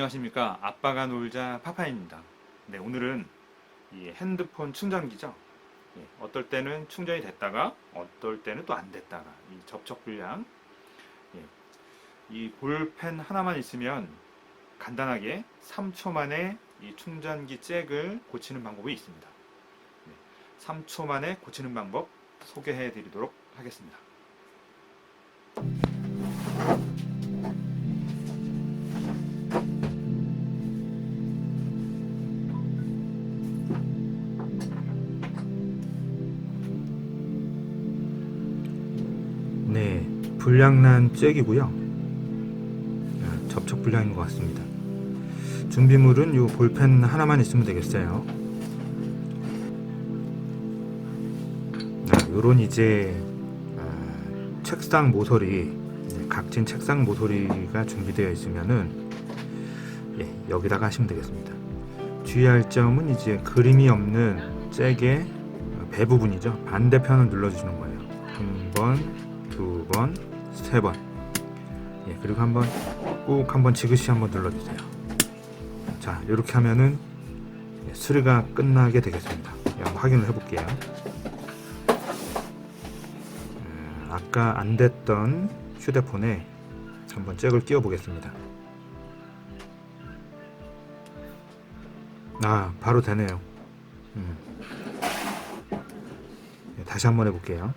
안녕하십니까. 아빠가 놀자 파파입니다. 네, 오늘은 이 핸드폰 충전기죠. 예, 어떨 때는 충전이 됐다가 어떨 때는 또 안 됐다가 이 접촉 불량. 예, 이 볼펜 하나만 있으면 간단하게 3초 만에 이 충전기 잭을 고치는 방법이 있습니다. 3초 만에 고치는 방법 소개해 드리도록 하겠습니다. 네, 불량난 잭이고요. 접촉 불량인 것 같습니다. 준비물은 이 볼펜 하나만 있으면 되겠어요. 요런 이제 책상 모서리, 각진 책상 모서리가 준비되어 있으면은 여기다가 하시면 되겠습니다. 주의할 점은 이제 그림이 없는 잭의 배 부분이죠. 반대편을 눌러주시는 거예요. 한 번, 두 번, 세 번. 그리고 꾹 한번 지그시 한번 눌러주세요. 자, 이렇게 하면은 수리가 끝나게 되겠습니다. 한번 확인을 해볼게요. 아까 안 됐던 휴대폰에 한번 잭을 끼워 보겠습니다. 바로 되네요. 다시 한번 해볼게요.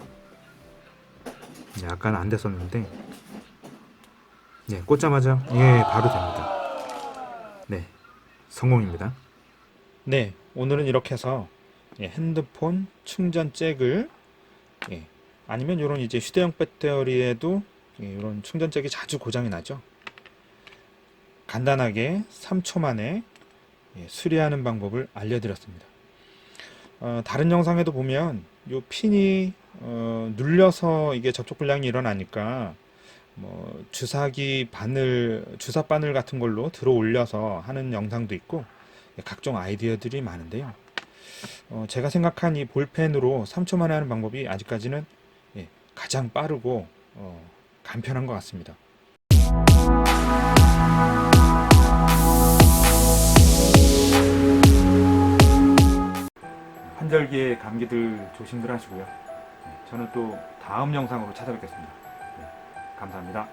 아까는 안 됐었는데 꽂자마자 바로 됩니다. 네, 성공입니다. 네, 오늘은 이렇게 해서 핸드폰 충전 잭을 아니면 이런 이제 휴대용 배터리에도 이런 충전 잭이 자주 고장이 나죠. 간단하게 3초 만에 수리하는 방법을 알려드렸습니다. 다른 영상에도 보면 이 핀이 눌려서 이게 접촉 불량이 일어나니까 주사기 바늘, 주사 바늘 같은 걸로 들어 올려서 하는 영상도 있고 각종 아이디어들이 많은데요. 제가 생각한 이 볼펜으로 3초 만에 하는 방법이 아직까지는 가장 빠르고 간편한 것 같습니다. 환절기에 감기들 조심들 하시고요. 저는 또 다음 영상으로 찾아뵙겠습니다. 감사합니다.